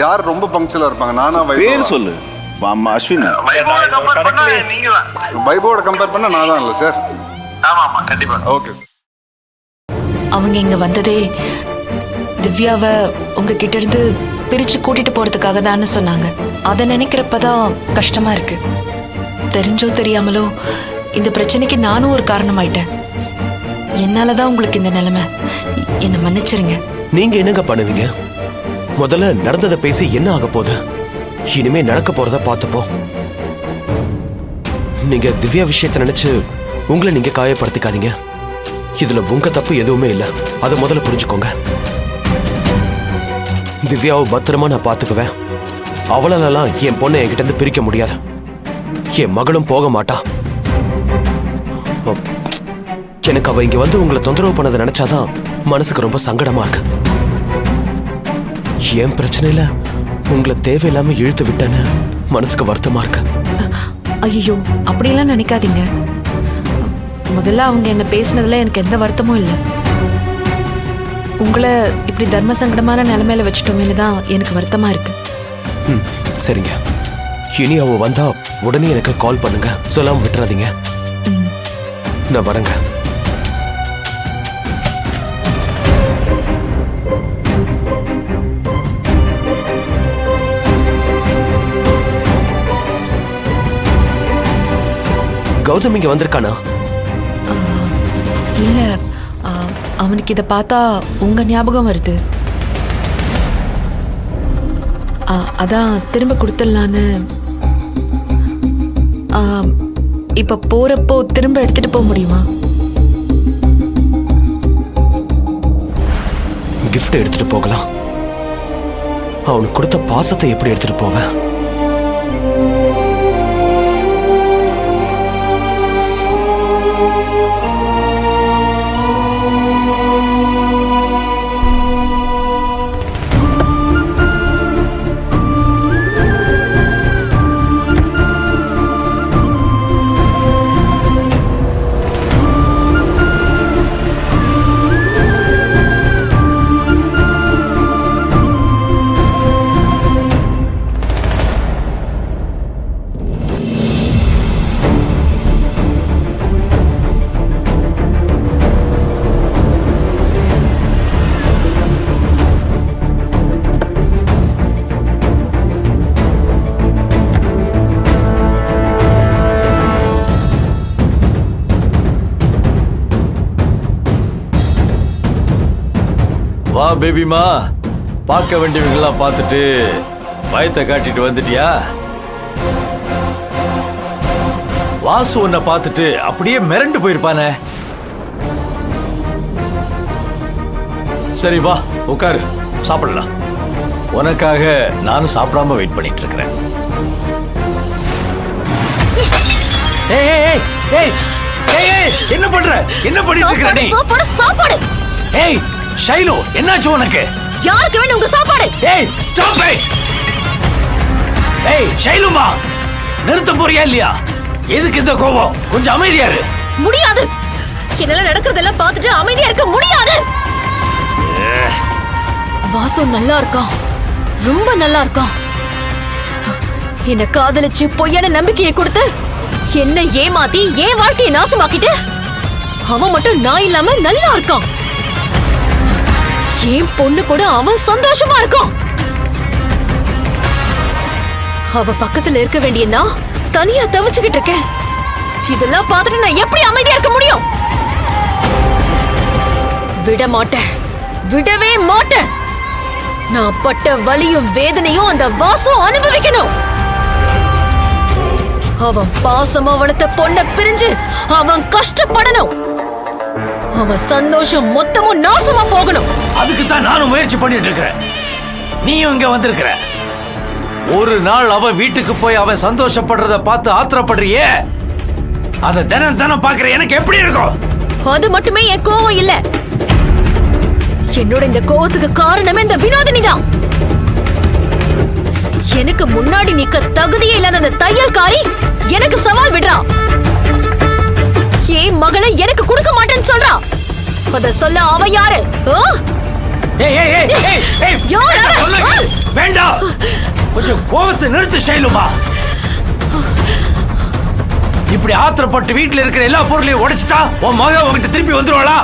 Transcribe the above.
யார் ரொம்ப பங்க்சுவலா இருப்பாங்க? நானா பேர் சொல்லு. அம்மா அஸ்வின். வைபோட கம்பேர் பண்ணா நான் தான் இல்ல சார். ஆமா கண்டிப்பா. ஓகே. அவங்க இங்க வந்ததே திவ்யாவை உங்ககிட்ட இருந்து பிரிச்சு கூட்டிட்டு போறதுக்காக தான் சொன்னாங்க. அதை நினைக்கிறப்பதான் கஷ்டமா இருக்கு. தெரிஞ்சோ தெரியாமலோ இந்த பிரச்சனைக்கு நானும் ஒரு காரணமாயிட்டேன். என்னாலதான் உங்களுக்கு இந்த நிலைமை. என்ன மன்னிச்சிருங்க. நீங்க என்னங்க பண்ணுவீங்க? முதல்ல நடந்ததை பேசி என்ன ஆக போகுது? இனிமே நடக்க போறத பார்த்துப்போம். நீங்க திவ்யா விஷயத்தை நினைச்சு உங்களை நீங்க காயப்படுத்திக்காதீங்க. இதுல உங்க தப்பு எதுவுமே இல்ல. அதை முதல்ல புரிஞ்சுக்கோங்க. திவ்யாவை பத்திரமா நான் பாத்துக்குவேன். அவளாலலாம் என் பொண்ணை என்கிட்ட இருந்து பிரிக்க முடியாது. என் மகளும் போக மாட்டா. எனக்கு அவ இங்க வந்து உங்களை தொந்தரவு பண்ணதை நினைச்சாதான் மனசுக்கு ரொம்ப சங்கடமா இருக்கு. என் பிரச்சனையில உங்களை தேவையில்லாம இழுத்து விட்டேன்னு மனசுக்கு வருத்தமா இருக்கு. ஐயோ, அப்படியெல்லாம் நினைக்காதீங்க. முதல்ல அவங்க என்ன பேசினதுல எனக்கு எந்த வருத்தமும் இல்லை. உங்களை இப்படி தர்ம சங்கடமான நிலைமையில வச்சுட்டோமேனு தான் எனக்கு வருத்தமா இருக்கு. சரிங்க. இனி அவ வந்தா உடனே எனக்கு கால் பண்ணுங்க. சொல்லாம விட்டுறாதீங்க. நான் வரேங்க. கௌதம் இங்க வந்திருக்கானா? இல்ல, அவனுக்கு இத பார்த்தா உங்க ஞாபகம் வருது. அதான் திரும்ப கொடுத்துடலான்னு. இப்ப போறப்போ திரும்ப எடுத்துட்டு போக முடியுமா? கிஃப்ட் எடுத்துட்டு போகலாம். அவனுக்கு கொடுத்த பாசத்தை எப்படி எடுத்துட்டு போவேன்? வா பேபிமா, பார்க்க வேண்டியவங்கெல்லாம் பார்த்துட்டு பயத்தை காட்டிட்டு வந்துட்டியா? வாசு உன்னை பார்த்துட்டு அப்படியே மிரண்டு போயிருப்பானே. சரி வா உட்காரு, சாப்பிடலாம். உனக்காக நானும் சாப்பிடாம வெயிட் பண்ணிட்டு இருக்கிறேன். என்ன பண்ற? என்ன பண்ணிட்டு இருக்கிற நீ? சாப்பாடு. ஏய் ஷைலு, என்னாச்சு உனக்கு? யாருக்கு வேணும் உங்க சாப்பாடு? ஏய் ஸ்டாப் இட். ஏய் ஷைலுமா, நிறுத்த போறியா இல்லையா? எதுக்கு இந்த கோபம்? கொஞ்சம் அமைதியா இரு. முடியாது. என்னால நடக்கிறதெல்லாம் பார்த்துட்டு அமைதியா இருக்க முடியாது. வாசு நல்லா இருக்கான், ரொம்ப நல்லா இருக்கான். என்ன காதலிச்சு பொய்யான நம்பிக்கையை கொடுத்து என்ன ஏமாத்தி என் வாழ்க்கையை நாசமாக்கிட்டு அவன் மட்டும் நான் இல்லாம நல்லா இருக்கான். என் பொண்ணு கூட அவன் சந்தோஷமா இருக்கான். அவ பக்கத்துல இருக்க வேண்டிய நான் தனியா தவிச்சுக்கிட்டு இருக்கேன். இதெல்லாம் பார்த்துட்டு நான் எப்படி அமைதியா இருக்க முடியும்? விட மாட்டேன், விடவே மாட்டேன். நான் பட்ட வலியும் வேதனையும் அந்த வாசு அனுபவிக்கணும். அவன் பாசமா வளர்த்த பொண்ண பிரிஞ்சு அவன் கஷ்டப்படணும். அவன் சந்தோஷம் மொத்தமும் நாசமா போகணும். அதுக்கு தான் நானும் முயற்சி பண்ணிட்டு இருக்கிறேன். நீயும் இங்க வந்திருக்கிற. ஒரு நாள் அவன் வீட்டுக்கு போய் அவன் சந்தோஷப்படுறத பார்த்து ஆத்திரப்படுறியே, அத தினம் தினம் பாக்குற எனக்கு எப்படி இருக்கும்? அது மட்டுமே என் கோவம் இல்ல. என்னோட இந்த கோவத்துக்கு காரணமே இந்த வினோதினி தான். எனக்கு முன்னாடி நிக்க தகுதியே இல்லாத அந்த தையல்காரி எனக்கு சவால் விடுறா. என் மகளை எனக்கு கொடுக்க மாட்டேன்னு சொல்றா. அத சொல்ல அவ யாரு? ஏய் ஏய் ஏய் ஏய் ஏய் வேண்டாம், சொல்லுங்க. வேண்டாம், கொஞ்சம் கோவத்தை நிறுத்து ஷைலுமா. இப்படி ஆத்திரப்பட்டு வீட்டுல இருக்கிற எல்லா பொருளையும் உடைச்சிட்டா உன் மகன் உங்ககிட்ட திருப்பி வந்துருவாளா?